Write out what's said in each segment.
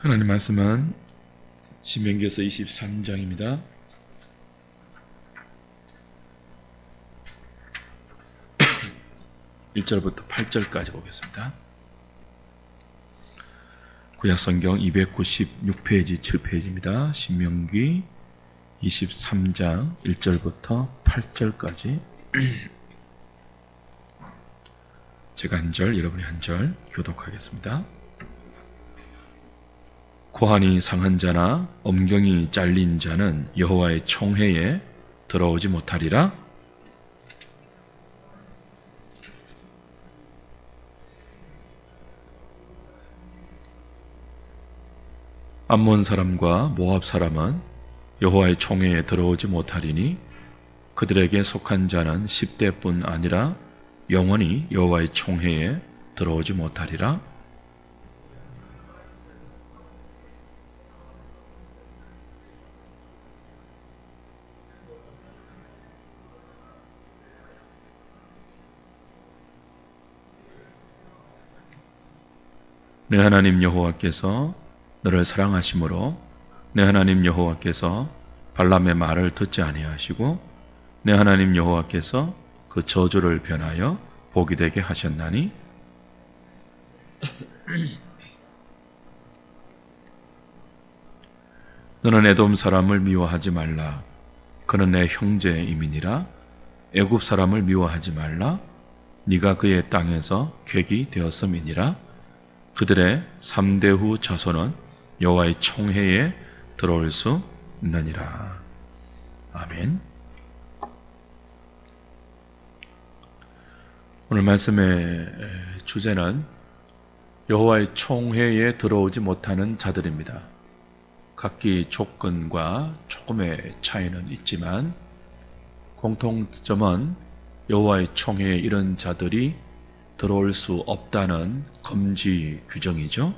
하나님 말씀은 신명기에서 23장입니다. 1절부터 8절까지 보겠습니다. 구약성경 296페이지 7페이지입니다. 신명기 23장 1절부터 8절까지 제가 한 절, 여러분이 한 절 교독하겠습니다. 고환이 상한 자나 엄경이 잘린 자는 여호와의 총회에 들어오지 못하리라. 암몬 사람과 모압 사람은 여호와의 총회에 들어오지 못하리니 그들에게 속한 자는 10대뿐 아니라 영원히 여호와의 총회에 들어오지 못하리라. 내 하나님 여호와께서 너를 사랑하심으로 내 하나님 여호와께서 발람의 말을 듣지 아니하시고 내 하나님 여호와께서 그 저주를 변하여 복이 되게 하셨나니 너는 에돔 사람을 미워하지 말라. 그는 내 형제임이니라. 애굽 사람을 미워하지 말라. 네가 그의 땅에서 객이 되었음이니라. 그들의 3대 후 자손은 여호와의 총회에 들어올 수 있느니라. 아멘. 오늘 말씀의 주제는 여호와의 총회에 들어오지 못하는 자들입니다. 각기 조건과 조금의 차이는 있지만 공통점은 여호와의 총회에 이런 자들이 들어올 수 없다는 금지 규정이죠.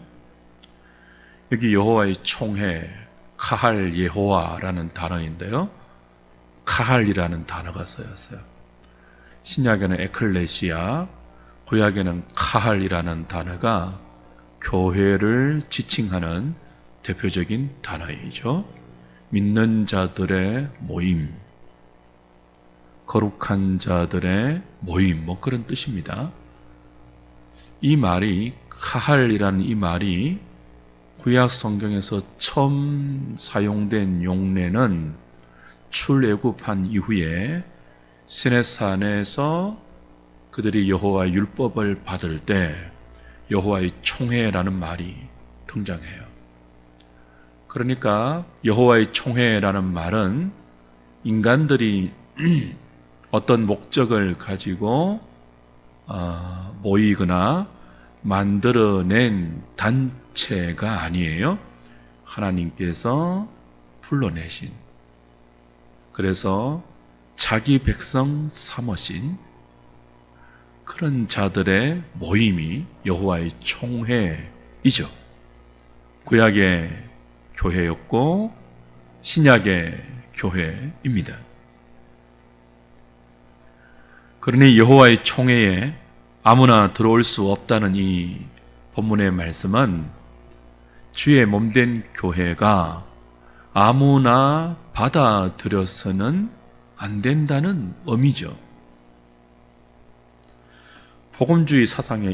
여기 여호와의 총회, 카할 예호와라는 단어인데요. 카할이라는 단어가 쓰였어요. 신약에는 에클레시아, 구약에는 카할이라는 단어가 교회를 지칭하는 대표적인 단어이죠. 믿는 자들의 모임, 거룩한 자들의 모임, 그런 뜻입니다. 이 말이, 카할이라는 이 말이 구약 성경에서 처음 사용된 용례는 출애굽한 이후에 시내산에서 그들이 여호와의 율법을 받을 때 여호와의 총회라는 말이 등장해요. 그러니까 여호와의 총회라는 말은 인간들이 어떤 목적을 가지고 모이거나 만들어낸 단체가 아니에요. 하나님께서 불러내신, 그래서 자기 백성 삼으신 그런 자들의 모임이 여호와의 총회이죠. 구약의 교회였고 신약의 교회입니다. 그러니 여호와의 총회에 아무나 들어올 수 없다는 이 본문의 말씀은 주의 몸된 교회가 아무나 받아들여서는 안 된다는 의미죠. 복음주의 사상에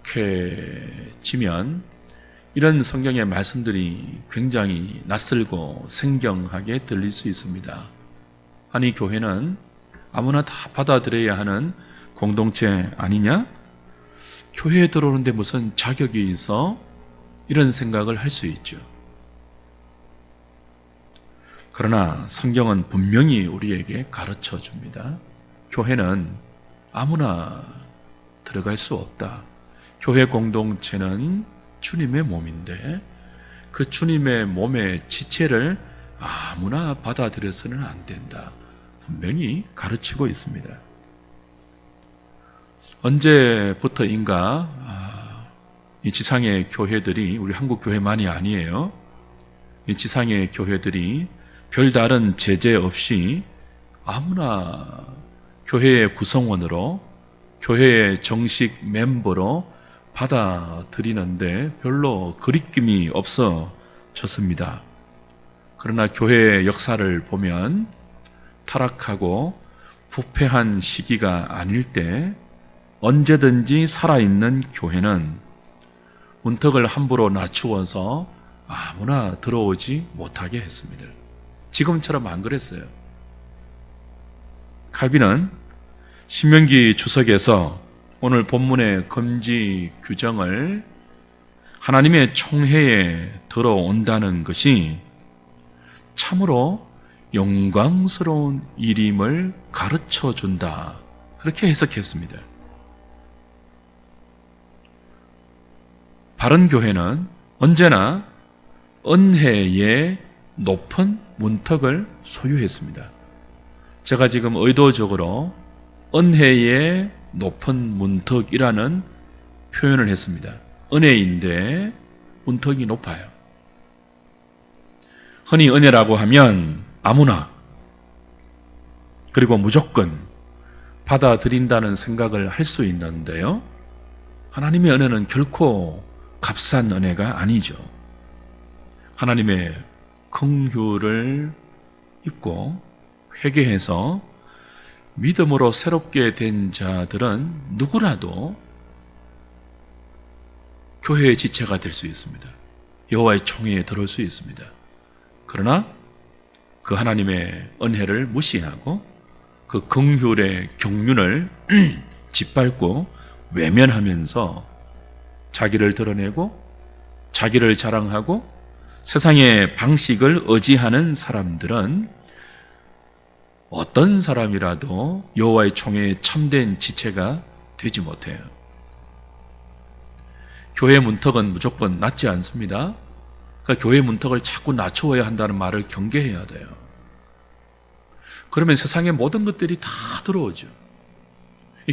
익숙해지면 이런 성경의 말씀들이 굉장히 낯설고 생경하게 들릴 수 있습니다. 아니, 교회는 아무나 다 받아들여야 하는 공동체 아니냐? 교회에 들어오는데 무슨 자격이 있어? 이런 생각을 할 수 있죠. 그러나 성경은 분명히 우리에게 가르쳐 줍니다. 교회는 아무나 들어갈 수 없다. 교회 공동체는 주님의 몸인데 그 주님의 몸의 지체를 아무나 받아들여서는 안 된다. 분명히 가르치고 있습니다. 언제부터인가 이 지상의 교회들이, 우리 한국 교회만이 아니에요, 이 지상의 교회들이 별다른 제재 없이 아무나 교회의 구성원으로, 교회의 정식 멤버로 받아들이는데 별로 거리낌이 없어졌습니다. 그러나 교회의 역사를 보면 타락하고 부패한 시기가 아닐 때 언제든지 살아있는 교회는 문턱을 함부로 낮추어서 아무나 들어오지 못하게 했습니다. 지금처럼 안 그랬어요. 칼빈은 신명기 주석에서 오늘 본문의 금지 규정을 하나님의 총회에 들어온다는 것이 참으로 영광스러운 일임을 가르쳐 준다. 그렇게 해석했습니다. 바른 교회는 언제나 은혜의 높은 문턱을 소유했습니다. 제가 지금 의도적으로 은혜의 높은 문턱이라는 표현을 했습니다. 은혜인데 문턱이 높아요. 흔히 은혜라고 하면 아무나 그리고 무조건 받아들인다는 생각을 할 수 있는데요. 하나님의 은혜는 결코 값싼 은혜가 아니죠. 하나님의 긍휼을 입고 회개해서 믿음으로 새롭게 된 자들은 누구라도 교회의 지체가 될 수 있습니다. 여호와의 총회에 들어올 수 있습니다. 그러나 그 하나님의 은혜를 무시하고 그 긍휼의 경륜을 짓밟고 외면하면서 자기를 드러내고 자기를 자랑하고 세상의 방식을 의지하는 사람들은 어떤 사람이라도 여호와의 총회에 참된 지체가 되지 못해요. 교회 문턱은 무조건 낮지 않습니다. 그러니까 교회 문턱을 자꾸 낮추어야 한다는 말을 경계해야 돼요. 그러면 세상의 모든 것들이 다 들어오죠.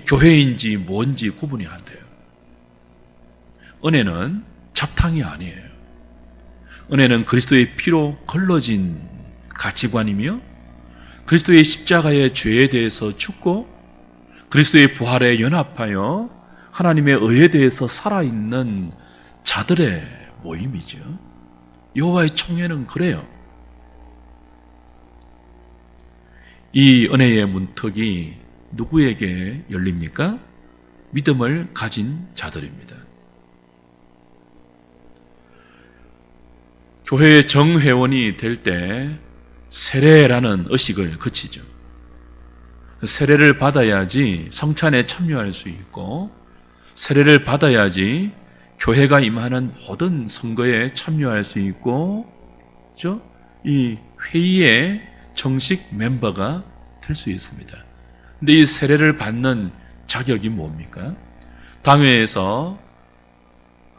교회인지 뭔지 구분이 안 돼요. 은혜는 잡탕이 아니에요. 은혜는 그리스도의 피로 걸러진 가치관이며 그리스도의 십자가의 죄에 대해서 죽고 그리스도의 부활에 연합하여 하나님의 의에 대해서 살아있는 자들의 모임이죠. 여호와의 총회는 그래요. 이 은혜의 문턱이 누구에게 열립니까? 믿음을 가진 자들입니다. 교회의 정회원이 될 때 세례라는 의식을 거치죠. 세례를 받아야지 성찬에 참여할 수 있고 세례를 받아야지 교회가 임하는 모든 선거에 참여할 수 있고 그렇죠? 이 회의의 정식 멤버가 될 수 있습니다. 근데 이 세례를 받는 자격이 뭡니까? 당회에서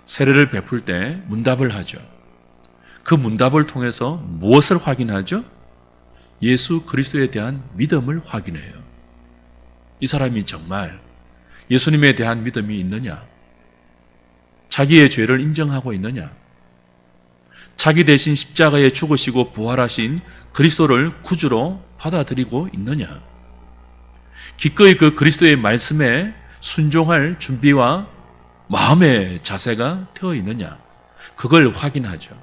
세례를 베풀 때 문답을 하죠. 그 문답을 통해서 무엇을 확인하죠? 예수 그리스도에 대한 믿음을 확인해요. 이 사람이 정말 예수님에 대한 믿음이 있느냐? 자기의 죄를 인정하고 있느냐? 자기 대신 십자가에 죽으시고 부활하신 그리스도를 구주로 받아들이고 있느냐? 기꺼이 그 그리스도의 말씀에 순종할 준비와 마음의 자세가 되어 있느냐? 그걸 확인하죠.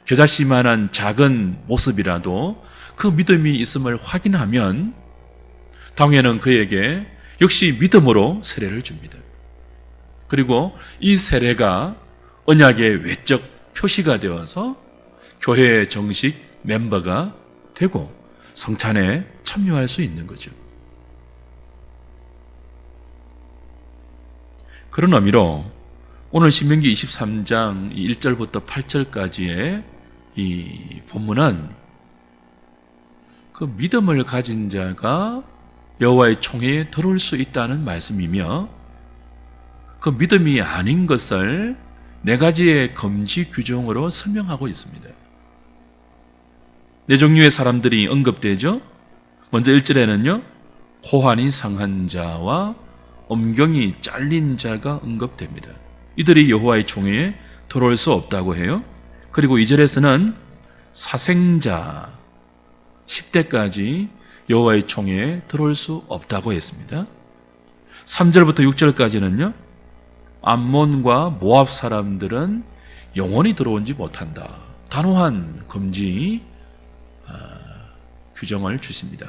겨자씨만한 작은 모습이라도 그 믿음이 있음을 확인하면 당회는 그에게 역시 믿음으로 세례를 줍니다. 그리고 이 세례가 언약의 외적 표시가 되어서 교회의 정식 멤버가 되고 성찬에 참여할 수 있는 거죠. 그런 의미로 오늘 신명기 23장 1절부터 8절까지의 이 본문은 그 믿음을 가진 자가 여호와의 총회에 들어올 수 있다는 말씀이며 그 믿음이 아닌 것을 네 가지의 금지 규정으로 설명하고 있습니다. 네 종류의 사람들이 언급되죠. 먼저 1절에는요. 호환이 상한 자와 엄경이 잘린 자가 언급됩니다. 이들이 여호와의 총회에 들어올 수 없다고 해요. 그리고 2절에서는 사생자 10대까지 여호와의 총회에 들어올 수 없다고 했습니다. 3절부터 6절까지는요. 암몬과 모압 사람들은 영원히 들어오지 못한다. 단호한 금지 규정을 주십니다.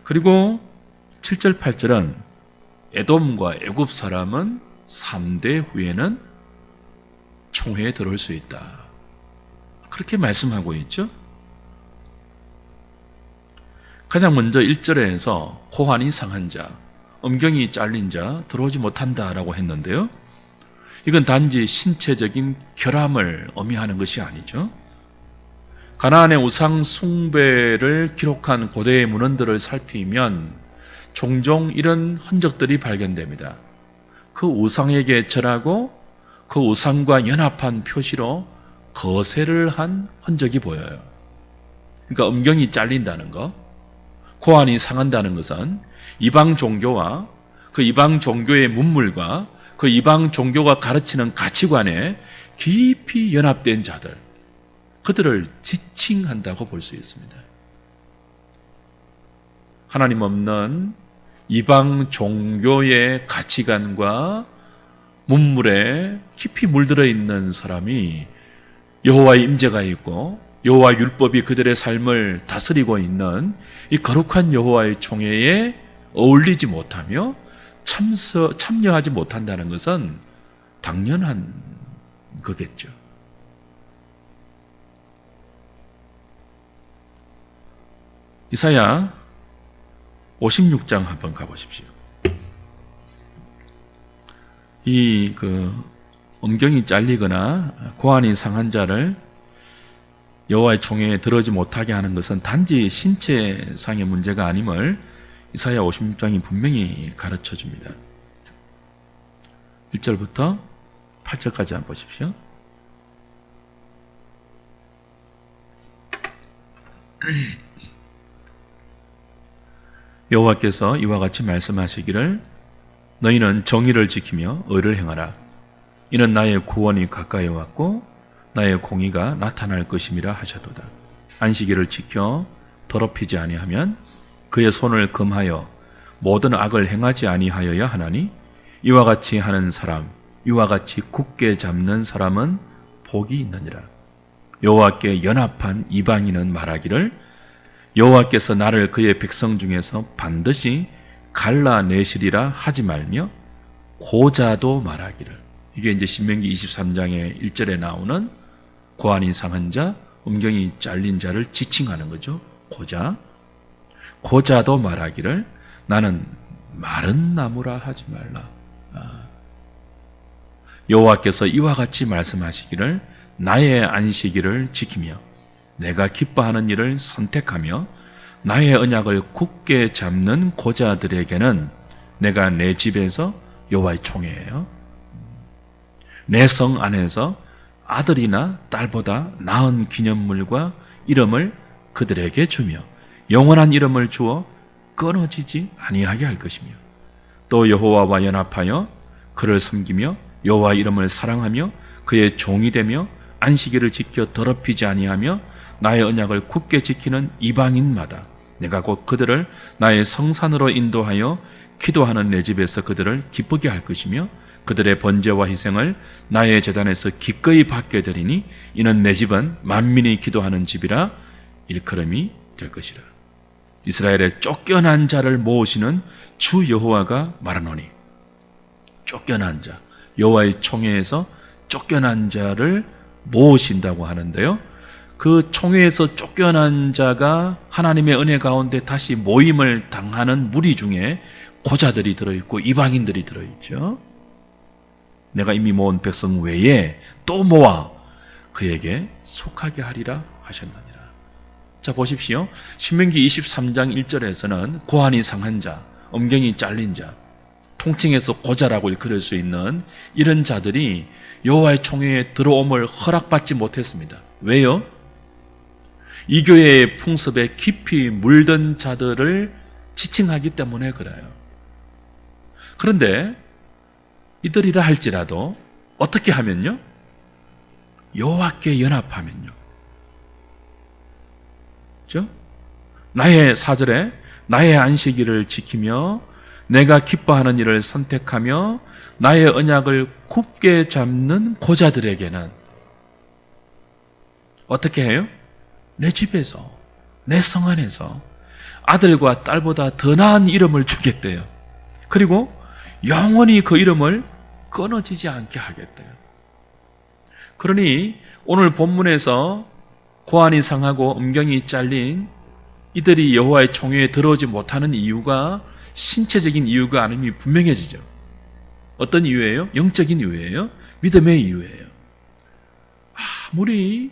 그리고 7절 8절은 에돔과 애굽 사람은 3대 후에는 총회에 들어올 수 있다. 그렇게 말씀하고 있죠. 가장 먼저 1절에서 호환이 상한 자, 음경이 잘린 자 들어오지 못한다라고 했는데요. 이건 단지 신체적인 결함을 의미하는 것이 아니죠. 가나안의 우상 숭배를 기록한 고대의 문헌들을 살피면 종종 이런 흔적들이 발견됩니다. 그 우상에게 절하고 그 우상과 연합한 표시로 거세를 한 흔적이 보여요. 그러니까 음경이 잘린다는 것, 고환이 상한다는 것은 이방 종교와 그 이방 종교의 문물과 그 이방 종교가 가르치는 가치관에 깊이 연합된 자들, 그들을 지칭한다고 볼 수 있습니다. 하나님 없는 이방 종교의 가치관과 문물에 깊이 물들어 있는 사람이 여호와의 임재가 있고 여호와 율법이 그들의 삶을 다스리고 있는 이 거룩한 여호와의 총회에 어울리지 못하며 참여하지 못한다는 것은 당연한 거겠죠. 이사야 56장 한번 가보십시오. 이 음경이 잘리거나 고환이 상한 자를 여호와의 총회에 들어오지 못하게 하는 것은 단지 신체상의 문제가 아님을 이사야 56장이 분명히 가르쳐 줍니다. 1절부터 8절까지 한번 보십시오. 여호와께서 이와 같이 말씀하시기를 너희는 정의를 지키며 의를 행하라. 이는 나의 구원이 가까이 왔고 나의 공의가 나타날 것임이라 하셨도다. 안식일을 지켜 더럽히지 아니하면 그의 손을 금하여 모든 악을 행하지 아니하여야 하나니 이와 같이 하는 사람, 이와 같이 굳게 잡는 사람은 복이 있느니라. 여호와께 연합한 이방인은 말하기를 여호와께서 나를 그의 백성 중에서 반드시 갈라내시리라 하지 말며 고자도 말하기를. 이게 이제 신명기 23장의 1절에 나오는 고환이 상한 자, 음경이 잘린 자를 지칭하는 거죠. 고자도 말하기를 나는 마른 나무라 하지 말라. 여호와께서 이와 같이 말씀하시기를 나의 안식일을 지키며 내가 기뻐하는 일을 선택하며 나의 언약을 굳게 잡는 고자들에게는 내가 내 집에서 여호와의 총회예요. 내 성 안에서 아들이나 딸보다 나은 기념물과 이름을 그들에게 주며 영원한 이름을 주어 끊어지지 아니하게 할 것이며 또 여호와와 연합하여 그를 섬기며 여호와 이름을 사랑하며 그의 종이 되며 안식일을 지켜 더럽히지 아니하며 나의 언약을 굳게 지키는 이방인마다 내가 곧 그들을 나의 성산으로 인도하여 기도하는 내 집에서 그들을 기쁘게 할 것이며 그들의 번제와 희생을 나의 제단에서 기꺼이 받게 되리니 이는 내 집은 만민이 기도하는 집이라 일컬음이 될 것이라. 이스라엘의 쫓겨난 자를 모으시는 주 여호와가 말하노니, 쫓겨난 자, 여호와의 총회에서 쫓겨난 자를 모으신다고 하는데요. 그 총회에서 쫓겨난 자가 하나님의 은혜 가운데 다시 모임을 당하는 무리 중에 고자들이 들어있고 이방인들이 들어있죠. 내가 이미 모은 백성 외에 또 모아 그에게 속하게 하리라 하셨느니라. 자, 보십시오. 신명기 23장 1절에서는 고환이 상한 자, 음경이 잘린 자, 통칭해서 고자라고 일컬을 수 있는 이런 자들이 여호와의 총회에 들어옴을 허락받지 못했습니다. 왜요? 이 교회의 풍습에 깊이 물든 자들을 지칭하기 때문에 그래요. 그런데 이들이라 할지라도 어떻게 하면요? 여호와께 연합하면요. 그렇죠? 나의 4절에 나의 안식일을 지키며 내가 기뻐하는 일을 선택하며 나의 언약을 굳게 잡는 고자들에게는 어떻게 해요? 내 집에서, 내 성 안에서 아들과 딸보다 더 나은 이름을 주겠대요. 그리고 영원히 그 이름을 끊어지지 않게 하겠대요. 그러니 오늘 본문에서 고안이 상하고 음경이 잘린 이들이 여호와의 총회에 들어오지 못하는 이유가 신체적인 이유가 아님이 분명해지죠. 어떤 이유예요? 영적인 이유예요? 믿음의 이유예요. 아무리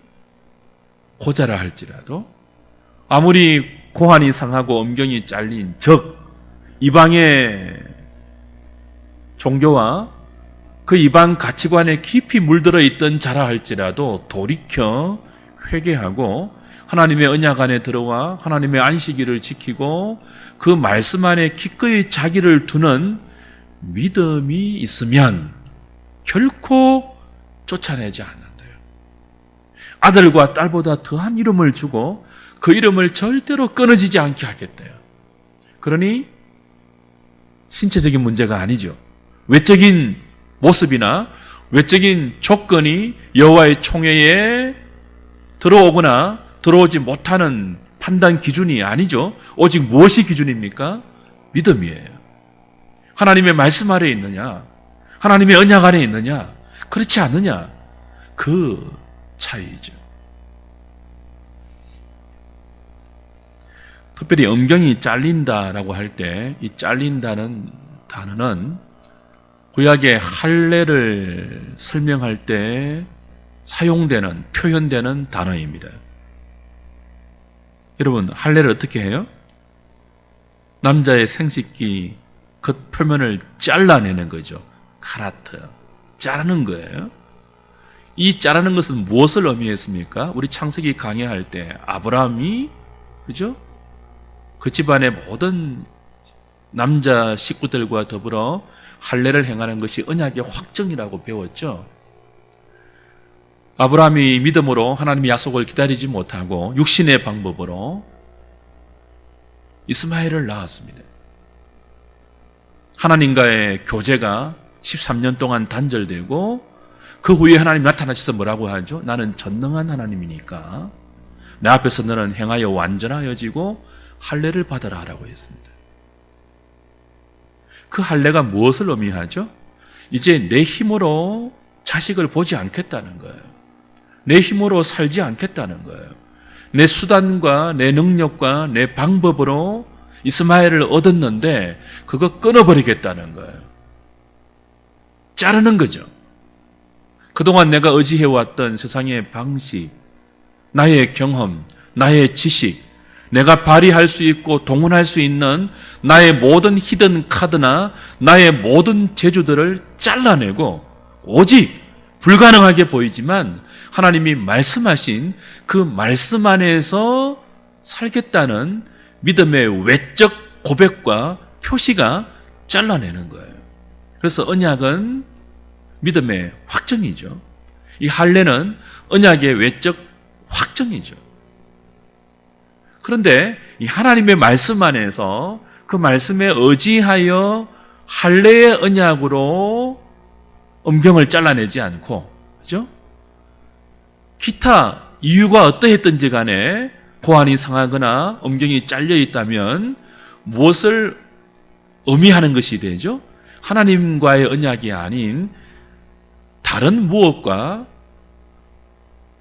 고자라 할지라도, 아무리 고안이 상하고 음경이 잘린 즉 이방의 종교와 그 이방 가치관에 깊이 물들어 있던 자라 할지라도 돌이켜 회개하고 하나님의 언약 안에 들어와 하나님의 안식일을 지키고 그 말씀 안에 기꺼이 자기를 두는 믿음이 있으면 결코 쫓아내지 않는다요. 아들과 딸보다 더한 이름을 주고 그 이름을 절대로 끊어지지 않게 하겠대요. 그러니 신체적인 문제가 아니죠. 외적인 모습이나 외적인 조건이 여호와의 총회에 들어오거나 들어오지 못하는 판단 기준이 아니죠. 오직 무엇이 기준입니까? 믿음이에요. 하나님의 말씀 아래에 있느냐, 하나님의 언약 안에 있느냐, 그렇지 않느냐, 그 차이죠. 특별히 음경이 잘린다라고 할 때 이 잘린다는 단어는 구약의 할례를 설명할 때 사용되는, 표현되는 단어입니다. 여러분, 할례를 어떻게 해요? 남자의 생식기 그 표면을 잘라내는 거죠. 카라트, 자르는 거예요. 이 자르는 것은 무엇을 의미했습니까? 우리 창세기 강의할 때 아브라함이, 그죠? 그 집안의 모든 남자 식구들과 더불어 할례를 행하는 것이 언약의 확정이라고 배웠죠. 아브라함이 믿음으로 하나님의 약속을 기다리지 못하고 육신의 방법으로 이스마엘을 낳았습니다. 하나님과의 교제가 13년 동안 단절되고 그 후에 하나님 나타나셔서 뭐라고 하죠? 나는 전능한 하나님이니까 내 앞에서 너는 행하여 완전하여지고 할례를 받아라 라고 했습니다. 그 할례가 무엇을 의미하죠? 이제 내 힘으로 자식을 보지 않겠다는 거예요. 내 힘으로 살지 않겠다는 거예요. 내 수단과 내 능력과 내 방법으로 이스마엘을 얻었는데 그거 끊어버리겠다는 거예요. 자르는 거죠. 그동안 내가 의지해왔던 세상의 방식, 나의 경험, 나의 지식, 내가 발휘할 수 있고 동원할 수 있는 나의 모든 히든 카드나 나의 모든 재주들을 잘라내고 오직 불가능하게 보이지만 하나님이 말씀하신 그 말씀 안에서 살겠다는 믿음의 외적 고백과 표시가 잘라내는 거예요. 그래서 언약은 믿음의 확정이죠. 이 할례는 언약의 외적 확정이죠. 그런데 이 하나님의 말씀 안에서 그 말씀에 의지하여 할례의 언약으로 음경을 잘라내지 않고, 그죠? 기타 이유가 어떠했든지 간에 고안이 상하거나 음경이 잘려 있다면 무엇을 의미하는 것이 되죠? 하나님과의 언약이 아닌 다른 무엇과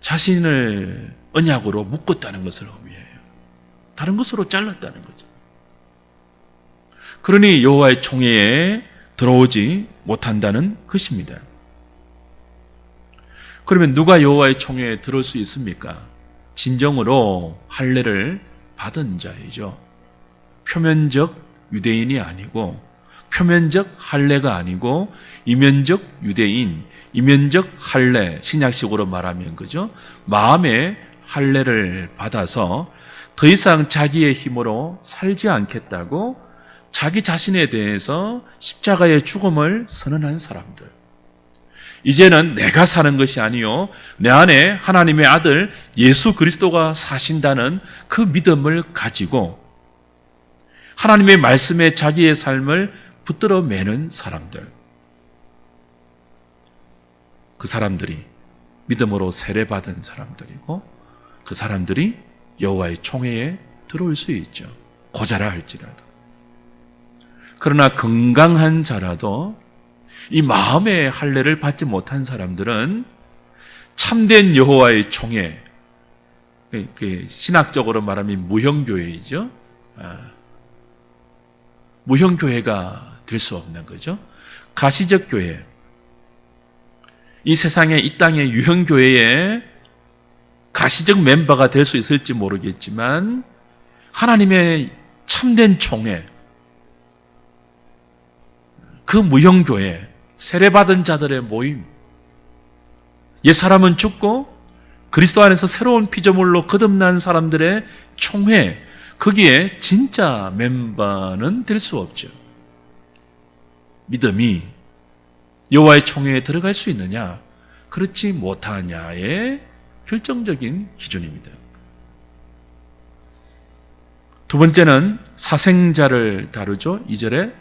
자신을 언약으로 묶었다는 것을 의미해요. 다른 것으로 잘랐다는 거죠. 그러니 여호와의 총회에 들어오지 못한다는 것입니다. 그러면 누가 여호와의 총회에 들어올 수 있습니까? 진정으로 할례를 받은 자이죠. 표면적 유대인이 아니고 표면적 할례가 아니고 이면적 유대인, 이면적 할례, 신약식으로 말하면 그죠? 마음의 할례를 받아서 더 이상 자기의 힘으로 살지 않겠다고 자기 자신에 대해서 십자가의 죽음을 선언한 사람들. 이제는 내가 사는 것이 아니요 내 안에 하나님의 아들 예수 그리스도가 사신다는 그 믿음을 가지고 하나님의 말씀에 자기의 삶을 붙들어 매는 사람들. 그 사람들이 믿음으로 세례받은 사람들이고 그 사람들이 여호와의 총회에 들어올 수 있죠. 고자라 할지라도. 그러나 건강한 자라도 이 마음의 할례를 받지 못한 사람들은 참된 여호와의 총회, 신학적으로 말하면 무형교회이죠. 무형교회가 될 수 없는 거죠. 가시적 교회, 이 세상에 이 땅의 유형교회에 가시적 멤버가 될 수 있을지 모르겠지만 하나님의 참된 총회, 그 무형교회, 세례받은 자들의 모임, 옛사람은 죽고 그리스도 안에서 새로운 피조물로 거듭난 사람들의 총회, 거기에 진짜 멤버는 될 수 없죠. 믿음이 여호와의 총회에 들어갈 수 있느냐, 그렇지 못하냐의 결정적인 기준입니다. 두 번째는 사생자를 다루죠. 2절에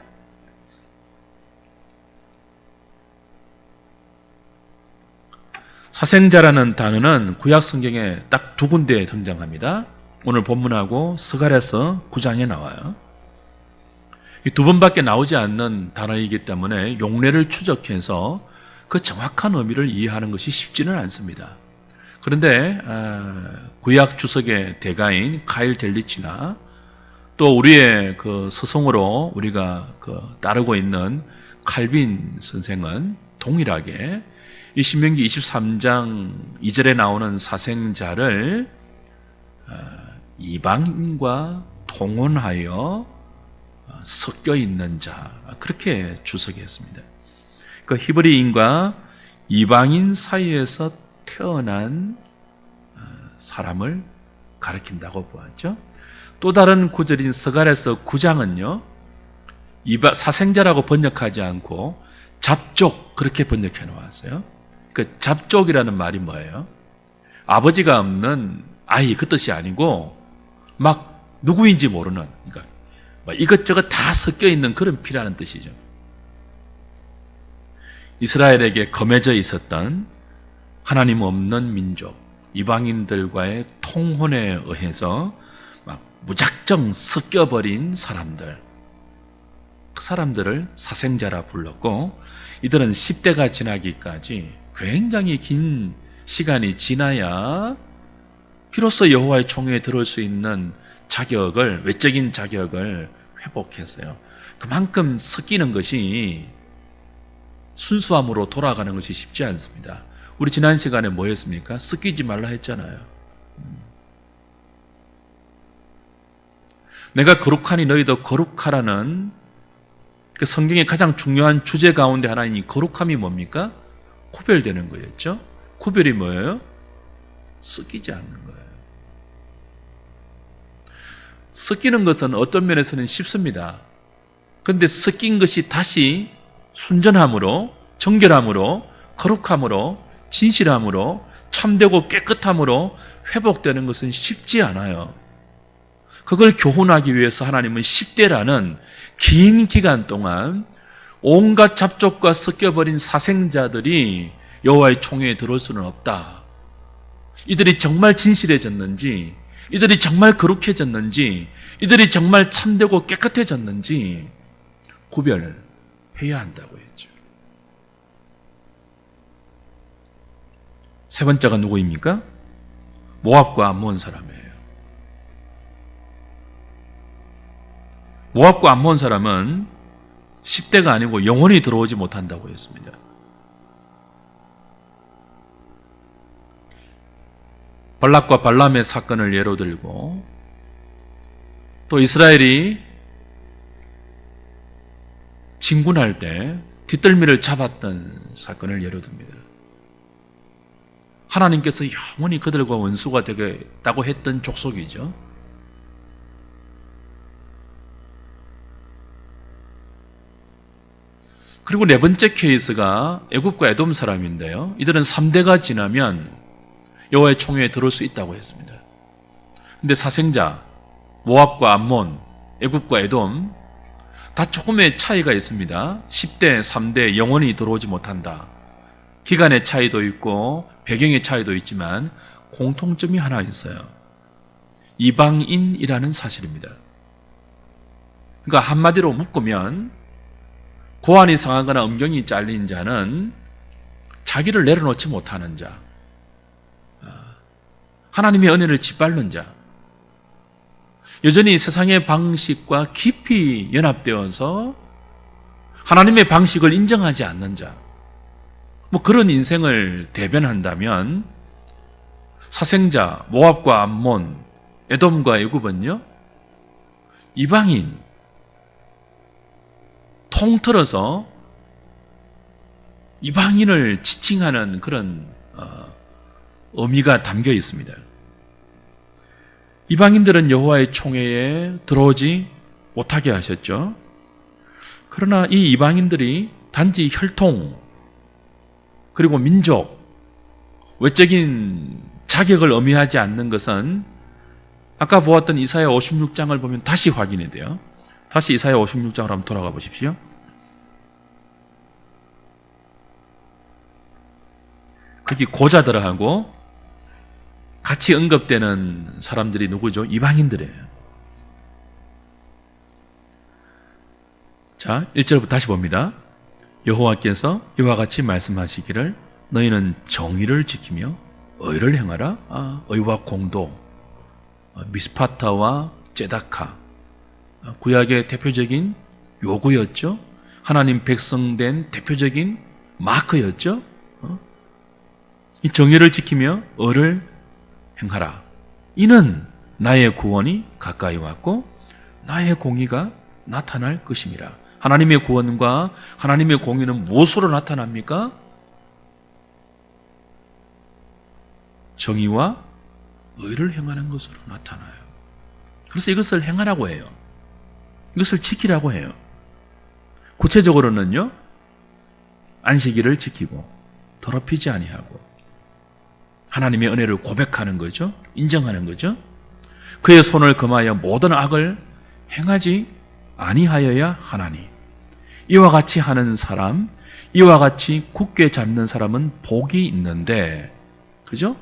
사생자라는 단어는 구약 성경에 딱 두 군데에 등장합니다. 오늘 본문하고 스가랴서 9장에 나와요. 이 두 번밖에 나오지 않는 단어이기 때문에 용례를 추적해서 그 정확한 의미를 이해하는 것이 쉽지는 않습니다. 그런데 구약 주석의 대가인 카일 델리치나 또 우리의 그 서성으로 우리가 따르고 있는 칼빈 선생은 동일하게 이 신명기 23장 2절에 나오는 사생자를 이방인과 통혼하여 섞여 있는 자, 그렇게 주석했습니다. 그 히브리인과 이방인 사이에서 태어난 사람을 가리킨다고 보았죠. 또 다른 구절인 스가랴서 9장은요, 사생자라고 번역하지 않고 잡족, 그렇게 번역해 놓았어요. 그 잡족이라는 말이 뭐예요? 아버지가 없는 아이, 그 뜻이 아니고 막 누구인지 모르는, 그러니까 이것저것 다 섞여 있는 그런 피라는 뜻이죠. 이스라엘에게 검해져 있었던 하나님 없는 민족, 이방인들과의 통혼에 의해서 막 무작정 섞여버린 사람들, 그 사람들을 사생자라 불렀고, 이들은 10대가 지나기까지 굉장히 긴 시간이 지나야 비로소 여호와의 총회에 들어올 수 있는 자격을, 외적인 자격을 회복했어요. 그만큼 섞이는 것이 순수함으로 돌아가는 것이 쉽지 않습니다. 우리 지난 시간에 뭐 했습니까? 섞이지 말라 했잖아요. 내가 거룩하니 너희도 거룩하라는 그 성경의 가장 중요한 주제 가운데 하나인 이 거룩함이 뭡니까? 구별되는 거였죠. 구별이 뭐예요? 섞이지 않는 거예요. 섞이는 것은 어떤 면에서는 쉽습니다. 그런데 섞인 것이 다시 순전함으로, 정결함으로, 거룩함으로, 진실함으로, 참되고 깨끗함으로 회복되는 것은 쉽지 않아요. 그걸 교훈하기 위해서 하나님은 10대라는 긴 기간 동안 온갖 잡족과 섞여버린 사생자들이 여호와의 총회에 들어올 수는 없다. 이들이 정말 진실해졌는지, 이들이 정말 거룩해졌는지, 이들이 정말 참되고 깨끗해졌는지 구별해야 한다고 했죠. 세 번째가 누구입니까? 모압과 암몬 사람이에요. 모압과 암몬 사람은 10대가 아니고 영원히 들어오지 못한다고 했습니다. 발락과 발람의 사건을 예로 들고, 또 이스라엘이 진군할 때 뒷덜미를 잡았던 사건을 예로 듭니다. 하나님께서 영원히 그들과 원수가 되겠다고 했던 족속이죠. 그리고 네 번째 케이스가 애굽과 에돔 사람인데요. 이들은 3대가 지나면 여호와의 총회에 들어올 수 있다고 했습니다. 그런데 사생자, 모압과 암몬, 애굽과 에돔 다 조금의 차이가 있습니다. 10대, 3대 영원히 들어오지 못한다. 기간의 차이도 있고 배경의 차이도 있지만 공통점이 하나 있어요. 이방인이라는 사실입니다. 그러니까 한마디로 묶으면 고안이 상하거나 음경이 잘린 자는 자기를 내려놓지 못하는 자, 하나님의 은혜를 짓밟는 자, 여전히 세상의 방식과 깊이 연합되어서 하나님의 방식을 인정하지 않는 자, 그런 인생을 대변한다면 사생자, 모압과 암몬, 에돔과 애굽은요, 이방인, 통틀어서 이방인을 지칭하는 그런 의미가 담겨 있습니다. 이방인들은 여호와의 총회에 들어오지 못하게 하셨죠. 그러나 이 이방인들이 단지 혈통, 그리고 민족, 외적인 자격을 의미하지 않는 것은 아까 보았던 이사야 56장을 보면 다시 확인이 돼요. 다시 이사야 56장으로 한번 돌아가 보십시오. 거기 고자들하고 같이 언급되는 사람들이 누구죠? 이방인들이에요. 자, 1절부터 다시 봅니다. 여호와께서 이와 같이 말씀하시기를 너희는 정의를 지키며 의를 행하라. 의와 공도, 미스파타와 제다카, 구약의 대표적인 요구였죠. 하나님 백성된 대표적인 마크였죠. 이 정의를 지키며 의를 행하라. 이는 나의 구원이 가까이 왔고 나의 공의가 나타날 것임이라. 하나님의 구원과 하나님의 공의는 무엇으로 나타납니까? 정의와 의를 행하는 것으로 나타나요. 그래서 이것을 행하라고 해요. 이것을 지키라고 해요. 구체적으로는요, 안식일을 지키고 더럽히지 아니하고 하나님의 은혜를 고백하는 거죠. 인정하는 거죠. 그의 손을 금하여 모든 악을 행하지 아니하여야 하나니 이와 같이 하는 사람, 이와 같이 굳게 잡는 사람은 복이 있는데, 그죠?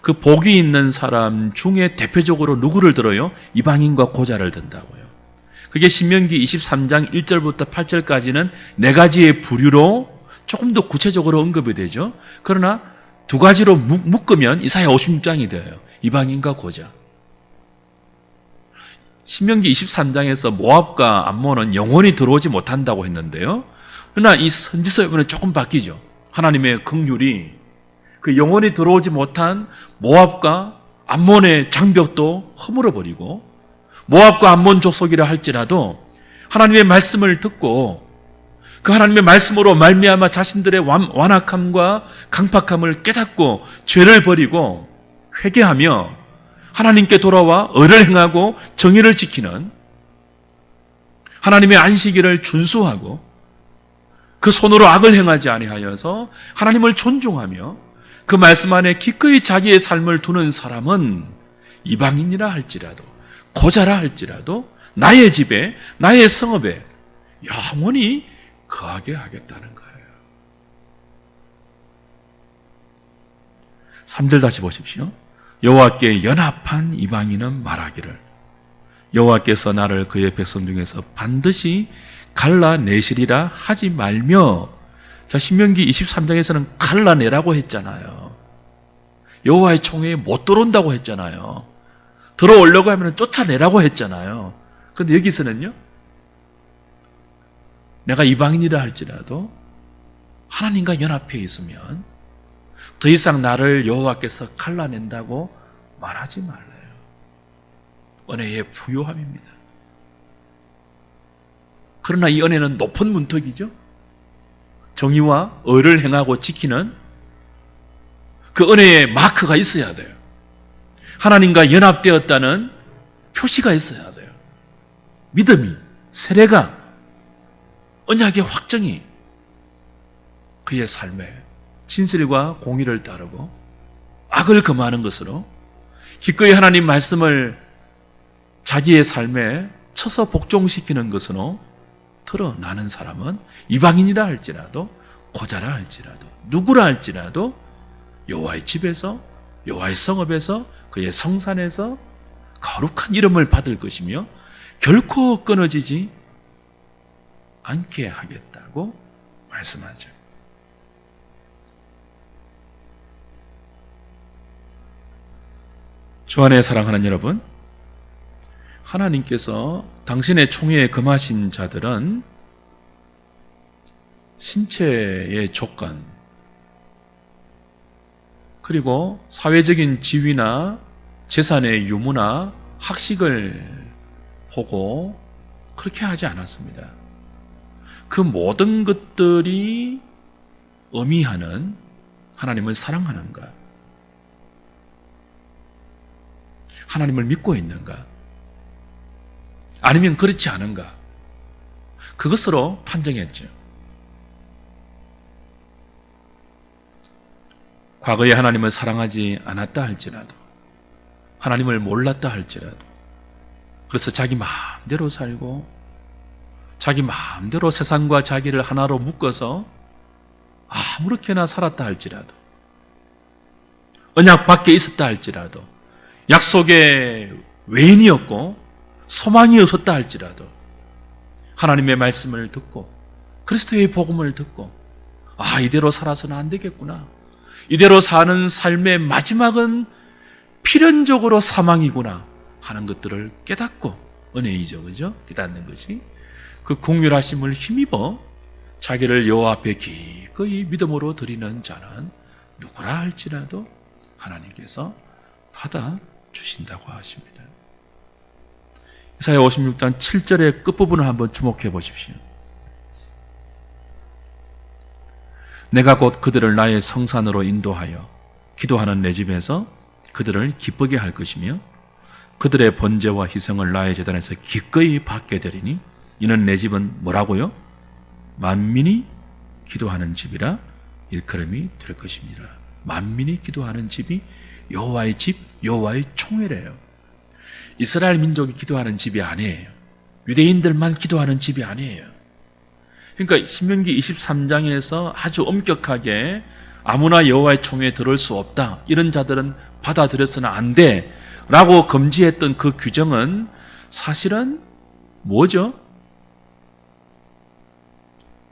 그 복이 있는 사람 중에 대표적으로 누구를 들어요? 이방인과 고자를 든다고요. 그게 신명기 23장 1절부터 8절까지는 네 가지의 부류로 조금 더 구체적으로 언급이 되죠. 그러나 두 가지로 묶으면 이사야 56장이 되어요. 이방인과 고자. 신명기 23장에서 모압과 암몬은 영원히 들어오지 못한다고 했는데요. 그러나 이 선지서에 보면 조금 바뀌죠. 하나님의 긍휼이 그 영원히 들어오지 못한 모압과 암몬의 장벽도 허물어버리고 모압과 암몬 족속이라 할지라도 하나님의 말씀을 듣고 그 하나님의 말씀으로 말미암아 자신들의 완악함과 강팍함을 깨닫고 죄를 버리고 회개하며 하나님께 돌아와 의를 행하고 정의를 지키는 하나님의 안식일을 준수하고 그 손으로 악을 행하지 아니하여서 하나님을 존중하며 그 말씀 안에 기꺼이 자기의 삶을 두는 사람은 이방인이라 할지라도 고자라 할지라도 나의 집에 나의 성읍에 영원히 거하게 하겠다는 거예요. 3절 다시 보십시오. 여호와께 연합한 이방인은 말하기를 여호와께서 나를 그의 백성 중에서 반드시 갈라내시리라 하지 말며, 자, 신명기 23장에서는 갈라내라고 했잖아요. 여호와의 총회에 못 들어온다고 했잖아요. 들어오려고 하면 쫓아내라고 했잖아요. 그런데 여기서는요, 내가 이방인이라 할지라도 하나님과 연합해 있으면 더 이상 나를 여호와께서 갈라낸다고 말하지 말래요. 은혜의 부요함입니다. 그러나 이 은혜는 높은 문턱이죠. 정의와 의를 행하고 지키는 그 은혜의 마크가 있어야 돼요. 하나님과 연합되었다는 표시가 있어야 돼요. 믿음이, 세례가, 언약의 확정이 그의 삶에 진실과 공의를 따르고 악을 금하는 것으로 기꺼이 하나님 말씀을 자기의 삶에 쳐서 복종시키는 것으로 드러나는 사람은 이방인이라 할지라도 고자라 할지라도, 누구라 할지라도 여호와의 집에서, 여호와의 성읍에서, 그의 성산에서 거룩한 이름을 받을 것이며 결코 끊어지지 않게 하겠다고 말씀하죠. 주 안에 사랑하는 여러분, 하나님께서 당신의 총회에 금하신 자들은 신체의 조건, 그리고 사회적인 지위나 재산의 유무나 학식을 보고 그렇게 하지 않았습니다. 그 모든 것들이 의미하는 하나님을 사랑하는가, 하나님을 믿고 있는가, 아니면 그렇지 않은가, 그것으로 판정했죠. 과거에 하나님을 사랑하지 않았다 할지라도, 하나님을 몰랐다 할지라도, 그래서 자기 마음대로 살고 자기 마음대로 세상과 자기를 하나로 묶어서 아무렇게나 살았다 할지라도, 언약 밖에 있었다 할지라도, 약속의 외인이었고 소망이 없었다 할지라도 하나님의 말씀을 듣고 그리스도의 복음을 듣고 이대로 살아서는 안 되겠구나, 이대로 사는 삶의 마지막은 필연적으로 사망이구나 하는 것들을 깨닫고, 은혜이죠, 그죠? 깨닫는 것이 그 긍휼하심을 힘입어 자기를 여호와 앞에 기꺼이 믿음으로 드리는 자는 누구라 할지라도 하나님께서 받아 주신다고 하십니다. 이사야 56장 7절의 끝부분을 한번 주목해 보십시오. 내가 곧 그들을 나의 성산으로 인도하여 기도하는 내 집에서 그들을 기쁘게 할 것이며 그들의 번제와 희생을 나의 제단에서 기꺼이 받게 되리니 이는 내 집은 뭐라고요? 만민이 기도하는 집이라 일컬음이 될 것입니다. 만민이 기도하는 집이 여호와의 집, 여호와의 총회래요. 이스라엘 민족이 기도하는 집이 아니에요. 유대인들만 기도하는 집이 아니에요. 그러니까 신명기 23장에서 아주 엄격하게 아무나 여호와의 총회에 들어올 수 없다, 이런 자들은 받아들여서는 안 돼 라고 금지했던 그 규정은 사실은 뭐죠?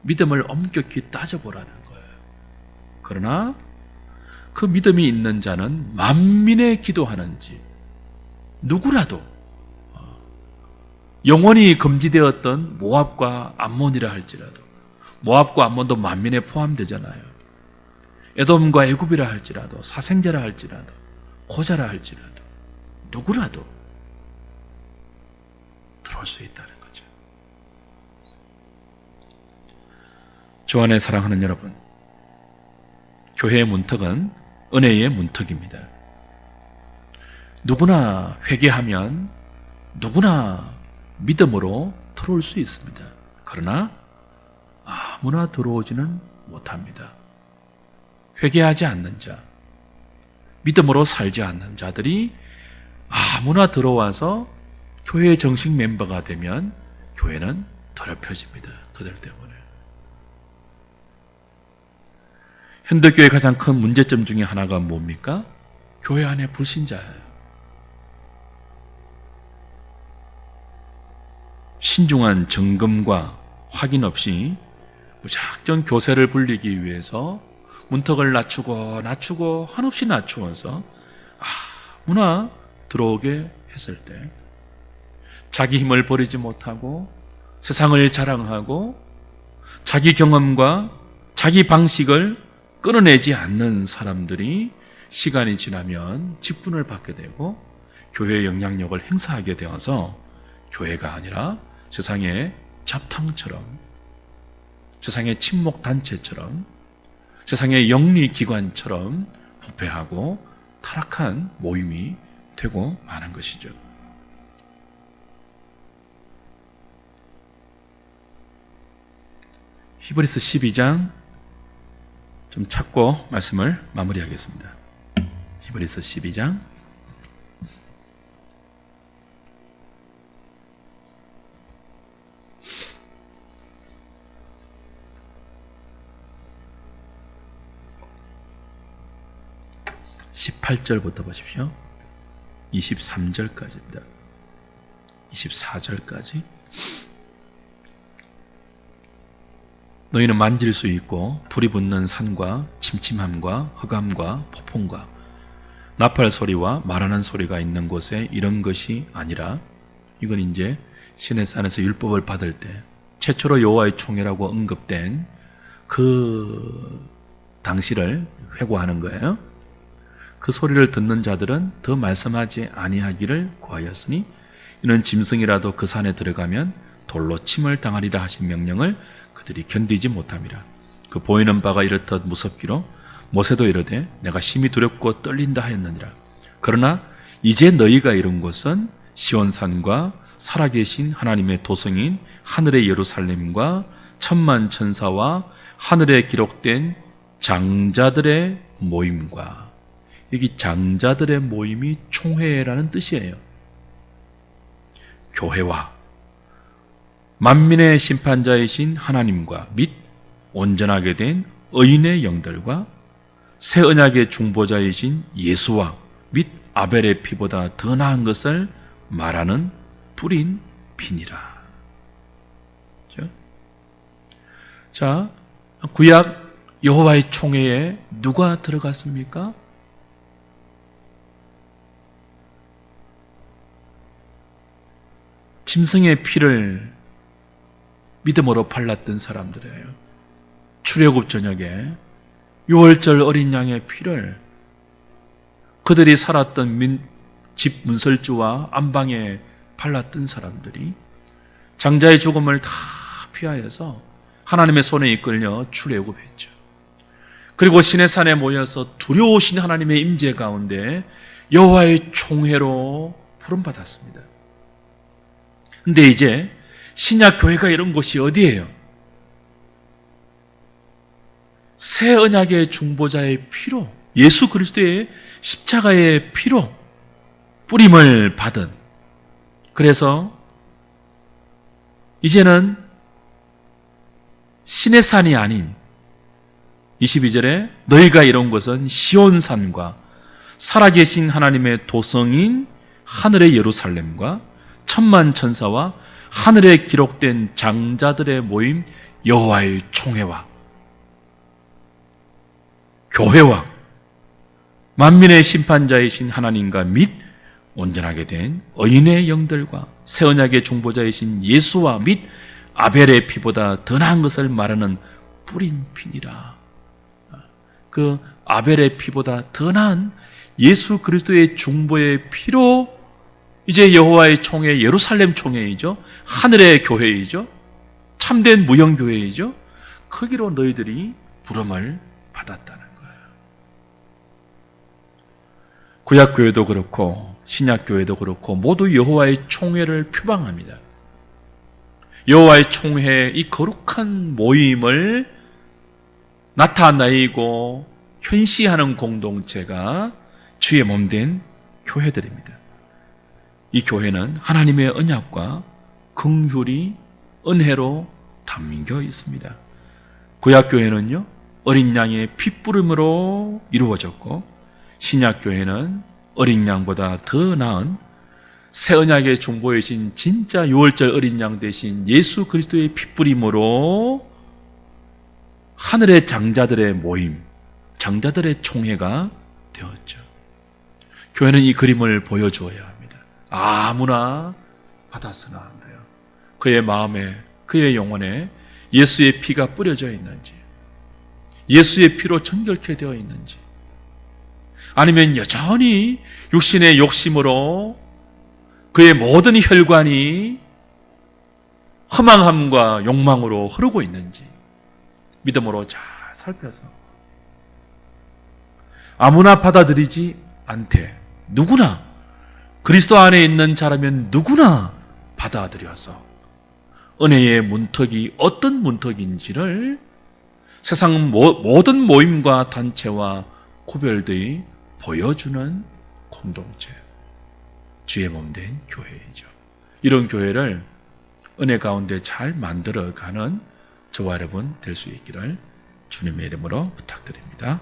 믿음을 엄격히 따져보라는 거예요. 그러나 그 믿음이 있는 자는 만민의 기도하는 집, 누구라도 영원히 금지되었던 모압과 암몬이라 할지라도, 모압과 암몬도 만민에 포함되잖아요. 에돔과 애굽이라 할지라도, 사생자라 할지라도, 고자라 할지라도, 누구라도 들어올 수 있다는 거죠. 주 안에 사랑하는 여러분, 교회의 문턱은 은혜의 문턱입니다. 누구나 회개하면 누구나 믿음으로 들어올 수 있습니다. 그러나 아무나 들어오지는 못합니다. 회개하지 않는 자, 믿음으로 살지 않는 자들이 아무나 들어와서 교회의 정식 멤버가 되면 교회는 더럽혀집니다. 그들 때문에. 현대교회의 가장 큰 문제점 중에 하나가 뭡니까? 교회 안에 불신자예요. 신중한 점검과 확인 없이 무작정 교세를 불리기 위해서 문턱을 낮추고 한없이 낮추어서 아무나 들어오게 했을 때 자기 힘을 버리지 못하고 세상을 자랑하고 자기 경험과 자기 방식을 끊어내지 않는 사람들이 시간이 지나면 직분을 받게 되고 교회의 영향력을 행사하게 되어서 교회가 아니라 세상의 잡탕처럼, 세상의 친목단체처럼, 세상의 영리기관처럼 부패하고 타락한 모임이 되고 마는 것이죠. 히브리서 12장 좀 찾고 말씀을 마무리하겠습니다. 히브리서 12장 18절부터 보십시오. 23절까지입니다. 24절까지. 너희는 만질 수 있고 불이 붙는 산과 침침함과 흑암과 폭풍과 나팔 소리와 말하는 소리가 있는 곳에 이런 것이 아니라, 이건 이제 시내산에서 율법을 받을 때 최초로 여호와의 총회라고 언급된 그 당시를 회고하는 거예요. 그 소리를 듣는 자들은 더 말씀하지 아니하기를 구하였으니 이는 짐승이라도 그 산에 들어가면 돌로 침을 당하리라 하신 명령을 그들이 견디지 못함이라. 그 보이는 바가 이렇듯 무섭기로 모세도 이르되 내가 심히 두렵고 떨린다 하였느니라. 그러나 이제 너희가 이룬 곳은 시온산과 살아계신 하나님의 도성인 하늘의 예루살렘과 천만 천사와 하늘에 기록된 장자들의 모임과, 여기 장자들의 모임이 총회라는 뜻이에요. 교회와 만민의 심판자이신 하나님과 및 온전하게 된 의인의 영들과 새 언약의 중보자이신 예수와 및 아벨의 피보다 더 나은 것을 말하는 뿌린 피니라. 자, 구약 여호와의 총회에 누가 들어갔습니까? 짐승의 피를 믿음으로 발랐던 사람들이에요. 출애굽 저녁에 유월절 어린 양의 피를 그들이 살았던 집 문설주와 안방에 발랐던 사람들이 장자의 죽음을 다 피하여서 하나님의 손에 이끌려 출애굽했죠. 그리고 시내산에 모여서 두려우신 하나님의 임재 가운데 여호와의 총회로 부름받았습니다. 근데 이제 신약 교회가 이런 곳이 어디예요? 새 언약의 중보자의 피로, 예수 그리스도의 십자가의 피로 뿌림을 받은, 그래서 이제는 시내산이 아닌 22절에 너희가 이룬 것은 시온산과 살아계신 하나님의 도성인 하늘의 예루살렘과 천만 천사와 하늘에 기록된 장자들의 모임 여호와의 총회와 교회와 만민의 심판자이신 하나님과 및 온전하게 된 의인의 영들과 새 언약의 중보자이신 예수와 및 아벨의 피보다 더 나은 것을 말하는 뿌린 피니라. 그 아벨의 피보다 더 나은 예수 그리스도의 중보의 피로 이제 여호와의 총회, 예루살렘 총회이죠. 하늘의 교회이죠. 참된 무형교회이죠. 거기로 너희들이 부름을 받았다는 거예요. 구약교회도 그렇고 신약교회도 그렇고 모두 여호와의 총회를 표방합니다. 여호와의 총회, 이 거룩한 모임을 나타내고 현시하는 공동체가 주의 몸된 교회들입니다. 이 교회는 하나님의 언약과 긍휼이 은혜로 담겨 있습니다. 구약교회는요, 어린 양의 핏부름으로 이루어졌고 신약교회는 어린 양보다 더 나은 새 언약의 중보이신 진짜 유월절 어린 양 대신 예수 그리스도의 핏부림으로 하늘의 장자들의 모임, 장자들의 총회가 되었죠. 교회는 이 그림을 보여주어야 합니다. 아무나 받아서는 안 돼요. 그의 마음에, 그의 영혼에 예수의 피가 뿌려져 있는지, 예수의 피로 정결케 되어 있는지, 아니면 여전히 육신의 욕심으로 그의 모든 혈관이 허망함과 욕망으로 흐르고 있는지 믿음으로 잘 살펴서 아무나 받아들이지 않되 누구나 그리스도 안에 있는 자라면 누구나 받아들여서 은혜의 문턱이 어떤 문턱인지를 세상 모든 모임과 단체와 구별되이 보여주는 공동체, 주의 몸된 교회이죠. 이런 교회를 은혜 가운데 잘 만들어가는 저와 여러분 될 수 있기를 주님의 이름으로 부탁드립니다.